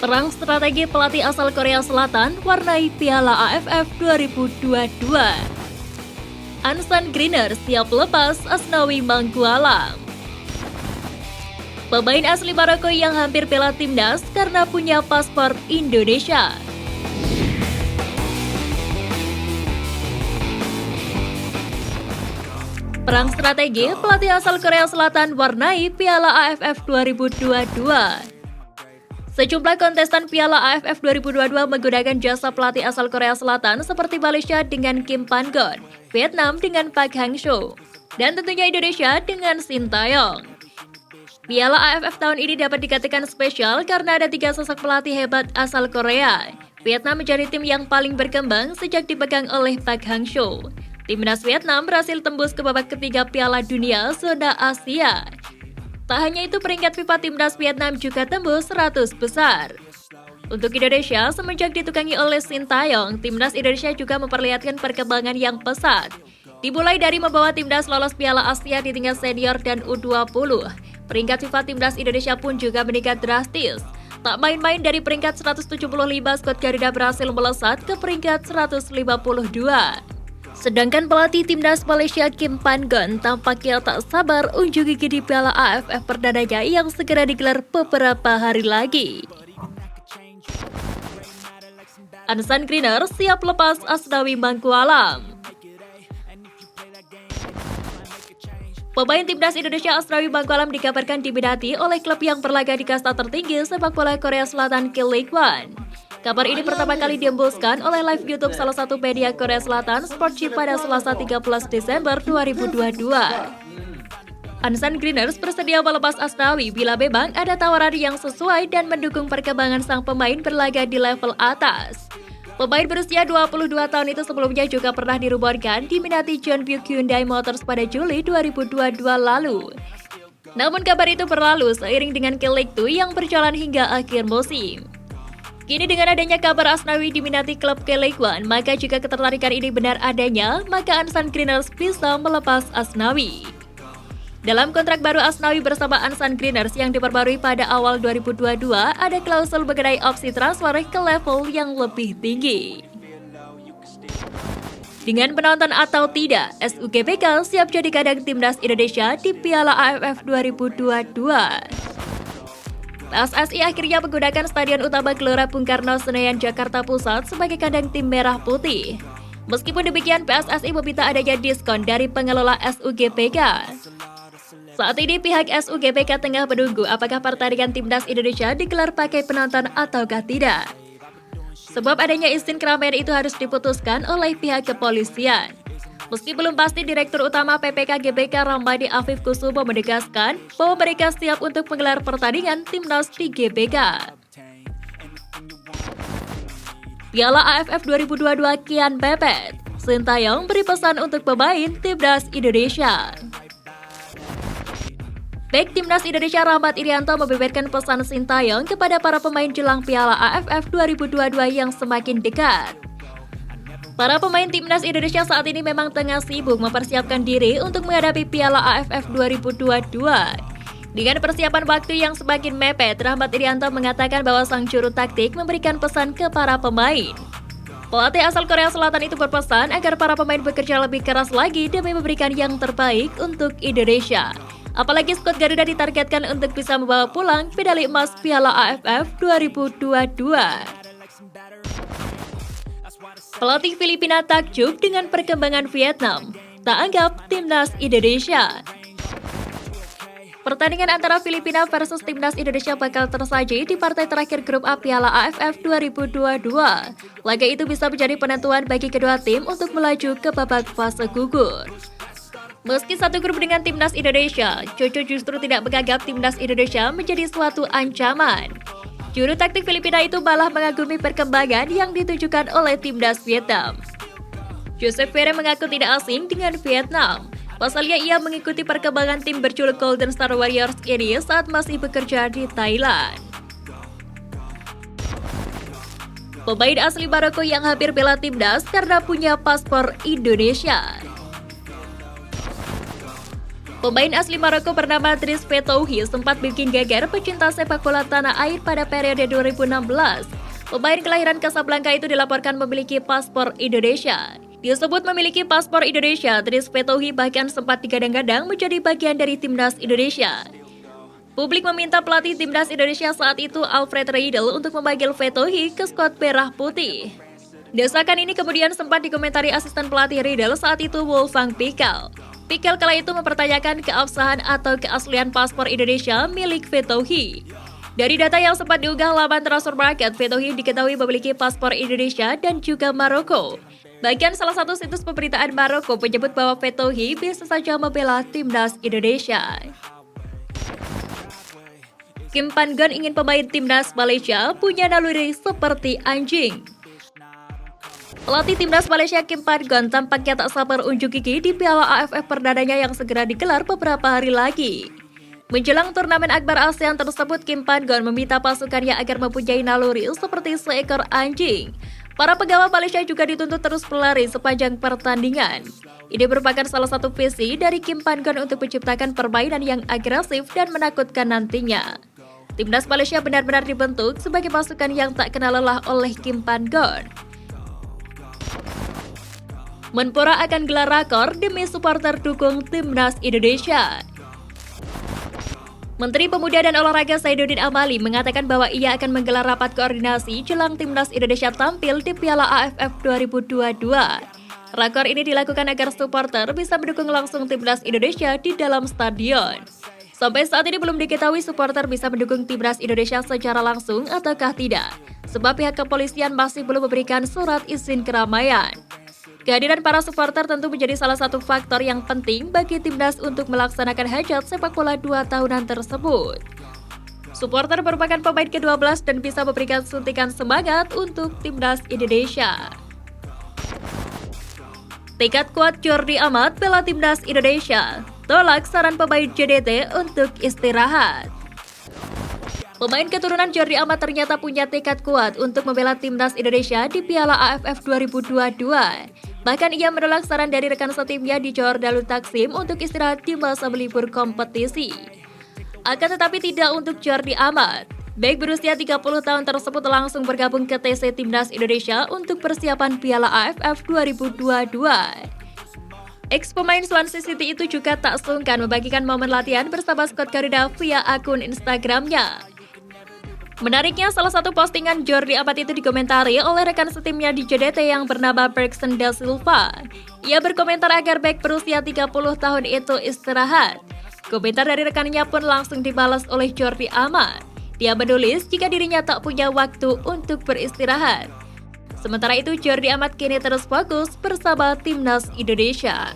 Perang strategi pelatih asal Korea Selatan warnai Piala AFF 2022. Ansan Greener siap lepas Asnawi Mangkualam. Pemain asli Maroko yang hampir bela timnas karena punya paspor Indonesia. Perang strategi pelatih asal Korea Selatan warnai Piala AFF 2022. Sejumlah kontestan Piala AFF 2022 menggunakan jasa pelatih asal Korea Selatan seperti Malaysia dengan Kim Pan-gon, Vietnam dengan Park Hang-seo, dan tentunya Indonesia dengan Shin Tae-yong. Piala AFF tahun ini dapat dikatakan spesial karena ada 3 sosok pelatih hebat asal Korea. Vietnam menjadi tim yang paling berkembang sejak dipegang oleh Park Hang-seo. Timnas Vietnam berhasil tembus ke babak ketiga Piala Dunia zona Asia. Tak hanya itu, peringkat FIFA Timnas Vietnam juga tembus 100 besar. Untuk Indonesia, semenjak ditukangi oleh Shin Tae-yong, Timnas Indonesia juga memperlihatkan perkembangan yang pesat. Dimulai dari membawa timnas lolos Piala Asia di tingkat senior dan U20. Peringkat FIFA Timnas Indonesia pun juga meningkat drastis. Tak main-main, dari peringkat 175, skuad Garuda berhasil melesat ke peringkat 152. Sedangkan pelatih timnas Malaysia Kim Pan-gon tampaknya tak sabar unjuk gigi di Piala AFF perdananya yang segera digelar beberapa hari lagi. Ansan Greener siap lepas Asnawi Mangkualam. Pemain timnas Indonesia Asnawi Mangkualam dikabarkan diminati oleh klub yang berlaga di kasta tertinggi sepak bola Korea Selatan K-League One. Kabar ini pertama kali diembuskan oleh live YouTube salah satu media Korea Selatan, Sportchi, pada Selasa 13 Desember 2022. Ansan Greener bersedia melepas Asnawi bila memang ada tawaran yang sesuai dan mendukung perkembangan sang pemain berlaga di level atas. Pemain berusia 22 tahun itu sebelumnya juga pernah dirumorkan diminati Jeonbuk Hyundai Motors pada Juli 2022 lalu. Namun kabar itu berlalu seiring dengan K-League 2 yang berjalan hingga akhir musim. Kini dengan adanya kabar Asnawi diminati klub K-League One, maka jika ketertarikan ini benar adanya, maka Ansan Greener bisa melepas Asnawi. Dalam kontrak baru Asnawi bersama Ansan Greener yang diperbarui pada awal 2022, ada klausul mengenai opsi transfer ke level yang lebih tinggi. Dengan penonton atau tidak, SUGBK siap jadi kandang timnas Indonesia di Piala AFF 2022. PSSI akhirnya menggunakan Stadion Utama Gelora Bung Karno, Senayan, Jakarta Pusat sebagai kandang tim Merah Putih. Meskipun demikian, PSSI meminta adanya diskon dari pengelola SUGBK. Saat ini pihak SUGBK tengah menunggu apakah pertandingan timnas Indonesia digelar pakai penonton ataukah tidak. Sebab adanya izin keramaian itu harus diputuskan oleh pihak kepolisian. Meski belum pasti, Direktur Utama PPK GBK Ramadi Afif Kusumo menegaskan bahwa mereka siap untuk menggelar pertandingan timnas di GBK. Piala AFF 2022 kian mepet. Shin Tae-yong beri pesan untuk pemain timnas Indonesia. Bek timnas Indonesia Rahmat Irianto membeberkan pesan Shin Tae-yong kepada para pemain jelang Piala AFF 2022 yang semakin dekat. Para pemain timnas Indonesia saat ini memang tengah sibuk mempersiapkan diri untuk menghadapi Piala AFF 2022. Dengan persiapan waktu yang semakin mepet, Rahmat Irianto mengatakan bahwa sang juru taktik memberikan pesan ke para pemain. Pelatih asal Korea Selatan itu berpesan agar para pemain bekerja lebih keras lagi demi memberikan yang terbaik untuk Indonesia. Apalagi skuad Garuda ditargetkan untuk bisa membawa pulang medali emas Piala AFF 2022. Pelatih Filipina takjub dengan perkembangan Vietnam, tak anggap timnas Indonesia. Pertandingan antara Filipina versus timnas Indonesia bakal tersaji di partai terakhir grup A Piala AFF 2022. Laga itu bisa menjadi penentuan bagi kedua tim untuk melaju ke babak fase gugur. Meski satu grup dengan timnas Indonesia, Jojo justru tidak menganggap timnas Indonesia menjadi suatu ancaman. Juru taktik Filipina itu malah mengagumi perkembangan yang ditunjukkan oleh timnas Vietnam. Joseph Ferre mengaku tidak asing dengan Vietnam. Pasalnya ia mengikuti perkembangan tim berjuluk Golden Star Warriors ini saat masih bekerja di Thailand. Pemain asli Maroko yang hampir bela timnas karena punya paspor Indonesia. Pemain asli Maroko bernama Driss Fetouhi sempat bikin geger pecinta sepak bola tanah air pada periode 2016. Pemain kelahiran Casablanca itu dilaporkan memiliki paspor Indonesia. Disebut memiliki paspor Indonesia, Driss Fetouhi bahkan sempat digadang-gadang menjadi bagian dari timnas Indonesia. Publik meminta pelatih timnas Indonesia saat itu Alfred Riedel untuk memanggil Fetouhi ke skuad merah putih. Desakan ini kemudian sempat dikomentari asisten pelatih Riedel saat itu Wolfgang Pikel. Pikel kala itu mempertanyakan keabsahan atau keaslian paspor Indonesia milik Fetouhi. Dari data yang sempat diunggah laman Transfer Market, Fetouhi diketahui memiliki paspor Indonesia dan juga Maroko. Bahkan salah satu situs pemberitaan Maroko menyebut bahwa Fetouhi bisa saja membela timnas Indonesia. Kim Pan-gon ingin pemain timnas Malaysia punya naluri seperti anjing. Pelatih timnas Malaysia Kim Pan-gon tampaknya tak sabar unjuk gigi di Piala AFF perdananya yang segera digelar beberapa hari lagi. Menjelang turnamen akbar ASEAN tersebut, Kim Pan-gon meminta pasukannya agar mempunyai naluri seperti seekor anjing. Para pegawai Malaysia juga dituntut terus berlari sepanjang pertandingan. Ini merupakan salah satu visi dari Kim Pan-gon untuk menciptakan permainan yang agresif dan menakutkan nantinya. Timnas Malaysia benar-benar dibentuk sebagai pasukan yang tak kenal lelah oleh Kim Pan-gon. Menpora akan gelar rakor demi supporter dukung timnas Indonesia. Menteri Pemuda dan Olahraga Zainuddin Amali mengatakan bahwa ia akan menggelar rapat koordinasi jelang timnas Indonesia tampil di Piala AFF 2022. Rakor ini dilakukan agar supporter bisa mendukung langsung timnas Indonesia di dalam stadion. Sampai saat ini belum diketahui supporter bisa mendukung timnas Indonesia secara langsung ataukah tidak, sebab pihak kepolisian masih belum memberikan surat izin keramaian. Kehadiran para supporter tentu menjadi salah satu faktor yang penting bagi timnas untuk melaksanakan hajat sepak bola 2 tahunan tersebut. Supporter merupakan pemain ke-12 dan bisa memberikan suntikan semangat untuk timnas Indonesia. Tekad kuat Jordi Amat bela timnas Indonesia, tolak saran pemain JDT untuk istirahat. Pemain keturunan Jordi Amat ternyata punya tekad kuat untuk membela timnas Indonesia di Piala AFF 2022. Bahkan ia menolak saran dari rekan setimnya di Johor Darul Taksim untuk istirahat di masa melibur kompetisi. Akan tetapi tidak untuk Jordi Amat. Bek berusia 30 tahun tersebut langsung bergabung ke TC Timnas Indonesia untuk persiapan Piala AFF 2022. Ex-pemain Swansea City itu juga tak sungkan membagikan momen latihan bersama skuad Garuda via akun Instagramnya. Menariknya, salah satu postingan Jordi Amat itu dikomentari oleh rekan setimnya di JDT yang bernama Bergson Da Silva. Ia berkomentar agar bek berusia 30 tahun itu istirahat. Komentar dari rekannya pun langsung dibalas oleh Jordi Amat. Dia menulis jika dirinya tak punya waktu untuk beristirahat. Sementara itu, Jordi Amat kini terus fokus bersama timnas Indonesia.